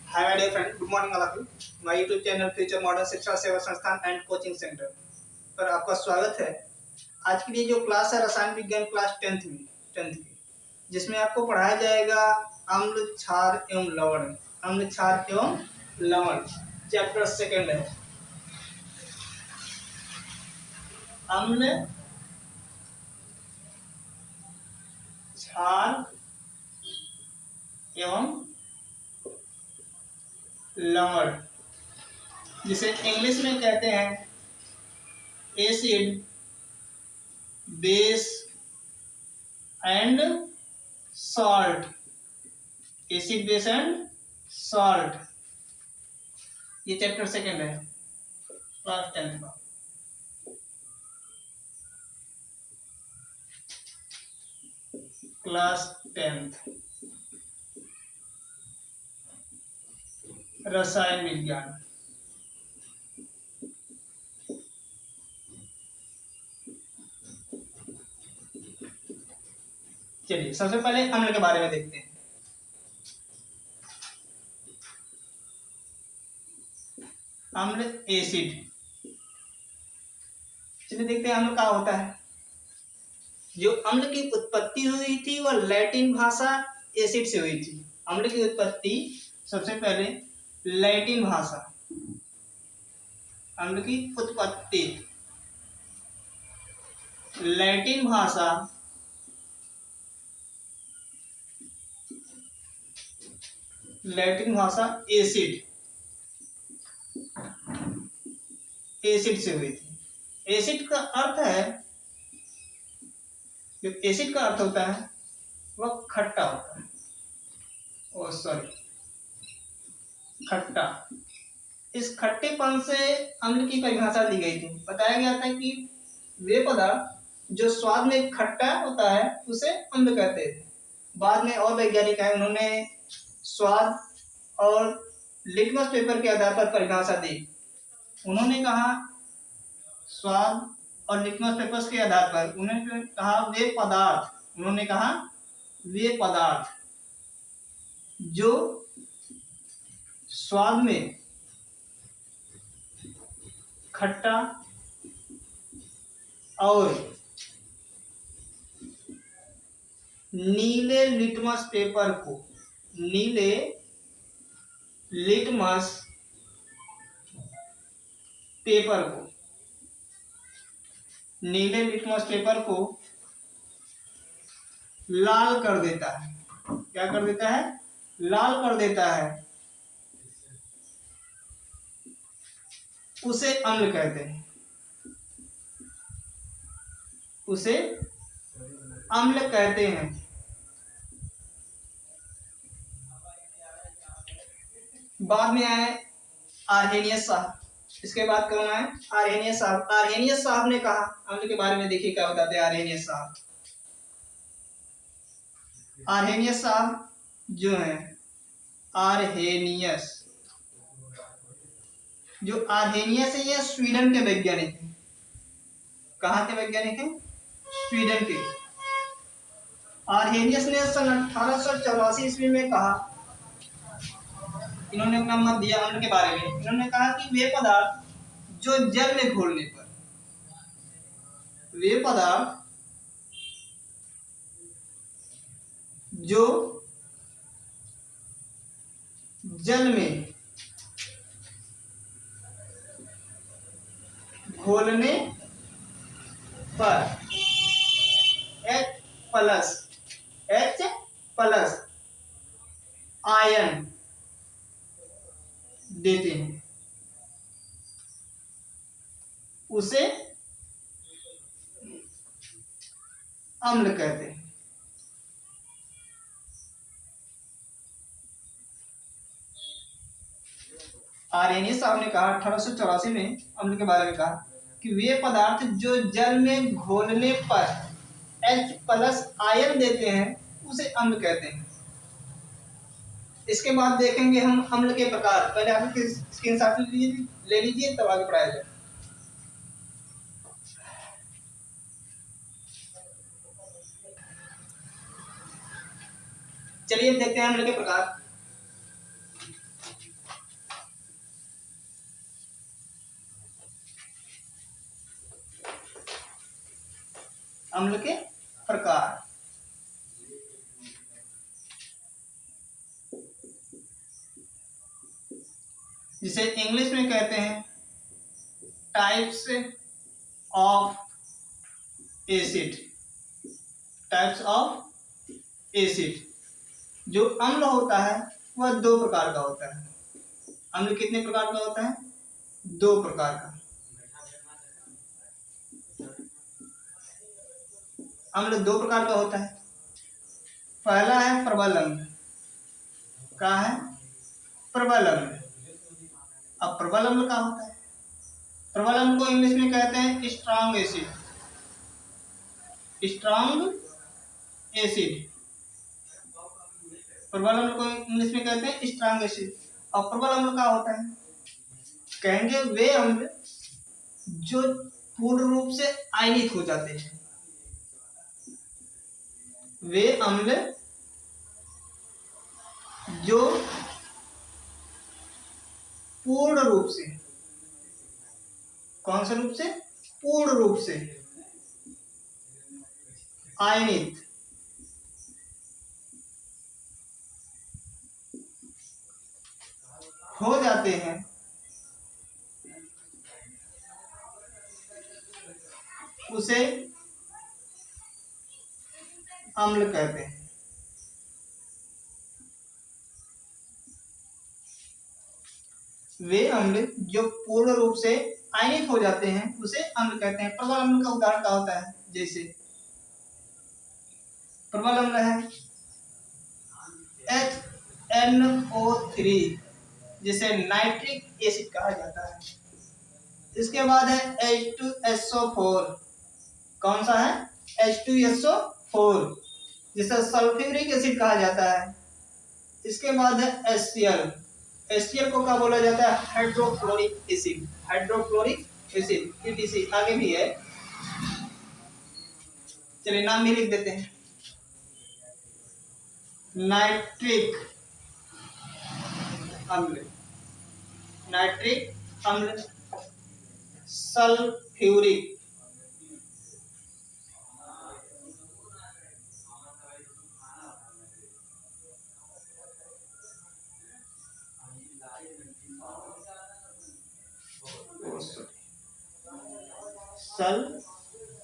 Hi, my dear friend. Good morning, all of you. My YouTube channel future model शिक्षा सेवा संस्थान and coaching centre पर आपका स्वागत है। आज के लिए जो क्लास है रसायन विज्ञान क्लास 10th की, जिसमें आपको पढ़ाया जाएगा अम्ल क्षार एवं लवण। अम्ल क्षार एवं लवण चैप्टर 2 है। अम्ल क्षार एवं लवण, जिसे इंग्लिश में कहते हैं acid, base and salt. Acid, base and salt, ये चैप्टर 2 है क्लास 10th का। क्लास 10th रसायन विज्ञान। चलिए सबसे पहले अम्ल के बारे में देखते हैं। अम्ल एसिड। चलिए देखते हैं अम्ल क्या होता है। जो अम्ल की उत्पत्ति हुई थी वह लैटिन भाषा एसिड से हुई थी। अम्ल की उत्पत्ति सबसे पहले लैटिन भाषा, अम्ल की उत्पत्ति लैटिन भाषा एसिड से हुई थी। एसिड का अर्थ है, जो एसिड का अर्थ होता है वह खट्टा होता है। खट्टा। इस खट्टेपन से अम्ल की परिभाषा दी गई थी। बताया गया था कि वे पदार्थ जो स्वाद में खट्टा होता है उसे अम्ल कहते थे। बाद में और वैज्ञानिक आए, उन्होंने स्वाद और लिटमस पेपर के आधार पर परिभाषा दी। उन्होंने कहा स्वाद और लिटमस पेपर्स के आधार पर उन्होंने कहा वे पदार्थ जो स्वाद में खट्टा और नीले लिटमस पेपर को लाल कर देता है। क्या कर देता है? लाल कर देता है। उसे अम्ल कहते हैं। बाद में आए आर्हेनियस साहब। इसके बाद कौन आए? आर्हेनियस साहब। आर्हेनियस साहब ने कहा अम्ल के बारे में। देखिए क्या बताते हैं आर्हेनियस साहब। आर्हेनियस साहब जो है, आर्हेनियस है, यह स्वीडन के वैज्ञानिक हैं। कहाँ के वैज्ञानिक हैं? स्वीडन के। आर्हेनियस ने सन 1884 ईस्वी में कहा, इन्होंने अपना मत दिया अम्ल के बारे में। इन्होंने कहा कि वे पदार्थ जो जल में घोलने पर H+ आयन देते हैं, उसे अम्ल कहते हैं। आर्हेनियस साहब ने कहा 1884 में अम्ल के बारे में कहा कि वे पदार्थ जो जल में घोलने पर H+ आयन देते हैं उसे अम्ल कहते हैं। इसके बाद देखेंगे हम अम्ल के प्रकार। पहले आप स्क्रीनशॉट ले लीजिए, तब आगे पढ़ाया जाए। चलिए अब देखते हैं अम्ल के प्रकार। अम्ल के प्रकार, जिसे इंग्लिश में कहते हैं types of acid. Types of acid. जो अम्ल होता है वह दो प्रकार का होता है। अम्ल कितने प्रकार का होता है? दो प्रकार का। अम्ल दो प्रकार का होता है। पहला है प्रबल अम्ल। क्या है? प्रबल अम्ल। अब प्रबल अम्ल क्या होता है? प्रबल अम्ल को इंग्लिश में कहते हैं स्ट्रॉन्ग एसिड। Strong acid. प्रबल अम्ल को इंग्लिश में कहते हैं स्ट्रॉन्ग एसिड। और प्रबल अम्ल क्या होता है? कहेंगे वे अम्ल जो पूर्ण रूप से आयनित हो जाते हैं। वे अम्ल जो पूर्ण रूप से, कौन से रूप से? पूर्ण रूप से आयनित हो जाते हैं, उसे अम्ल कहते हैं। वे अम्ल जो पूर्ण रूप से आयनित हो जाते हैं उसे अम्ल कहते हैं। प्रबल अम्ल का उदाहरण क्या होता है? जैसे प्रबल अम्ल है HNO3, जिसे नाइट्रिक एसिड कहा जाता है। इसके बाद है H2SO4। कौन सा है? H2SO4, जिसे सल्फ्यूरिक एसिड कहा जाता है। इसके बाद है HCl। HCl को क्या बोला जाता है? Hydrochloric acid. Hydrochloric acid, PTC आगे भी है। चलिए नाम भी लिख देते हैं। नाइट्रिक अम्ल, नाइट्रिक अम्ल, सल्फ्यूरिक,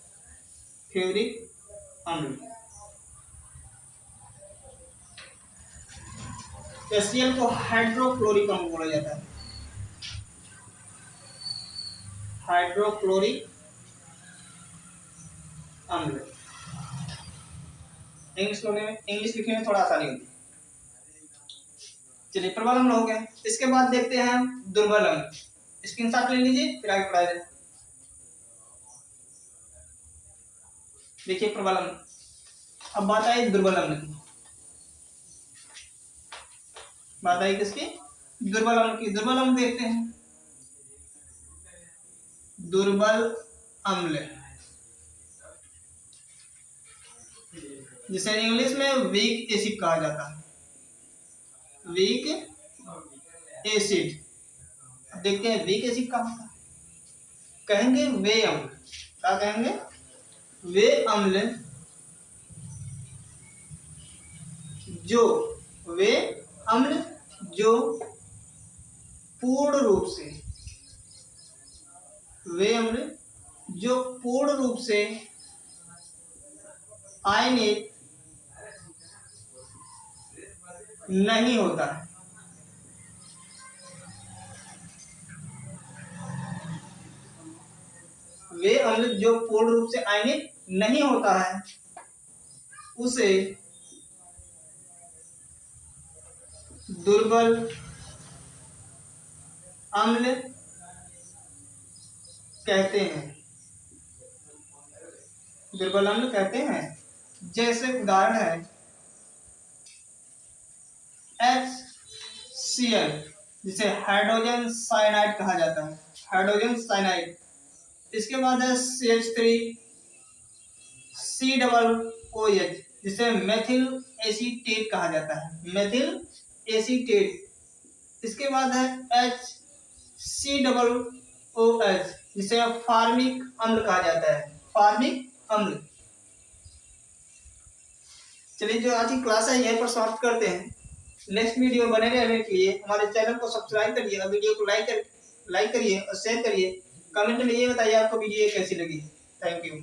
सल्फ्यूरिक अम्ल। HCl को हाइड्रोक्लोरिक अम्ल बोला जाता है। हाइड्रोक्लोरिक अम्ल। इंग्लिश लिखने में थोड़ा आसानी होती है। चलिए प्रबल अम्ल हो गया। इसके बाद देखते हैं दुर्बल अम्ल। स्क्रीनशॉट ले लीजिए, फिर आगे पढ़ाई जाए। देखिए प्रबल अम्ल। अब बात आई दुर्बल अम्ल की। बात आई किसकी? दुर्बल अम्ल की। दुर्बल अम्ल देखते हैं। दुर्बल अम्ल, जिसे इंग्लिश में वीक एसिड कहा जाता है। Weak acid. अब देखते हैं वीक एसिड का होता है। कहेंगे वे अम्ल। क्या कहेंगे? वे अम्ल जो, वे अम्ल जो पूर्ण रूप से, वे अम्ल जो पूर्ण रूप से आयनित नहीं होता है। वे अम्ल जो पूर्ण रूप से आयनित नहीं होता है उसे दुर्बल अम्ल कहते हैं। दुर्बल अम्ल कहते हैं। जैसे उदाहरण है HCl, जिसे हाइड्रोजन साइनाइड कहा जाता है। Hydrogen cyanide. इसके बाद है CH3COOH, जिसे मेथिल एसीटेट कहा जाता है, मेथिल एसीटेट। इसके बाद है HCOOH, जिसे फार्मिक अम्ल कहा जाता है, फार्मिक अम्ल। चलिए, जो आज की क्लास है यहीं पर समाप्त करते हैं। नेक्स्ट वीडियो बने रहने के लिए हमारे चैनल को सब्सक्राइब करिए और वीडियो को लाइक करिए और शेयर करिए। कमेंट में ये बताइए आपको वीडियो कैसी लगी। Thank you.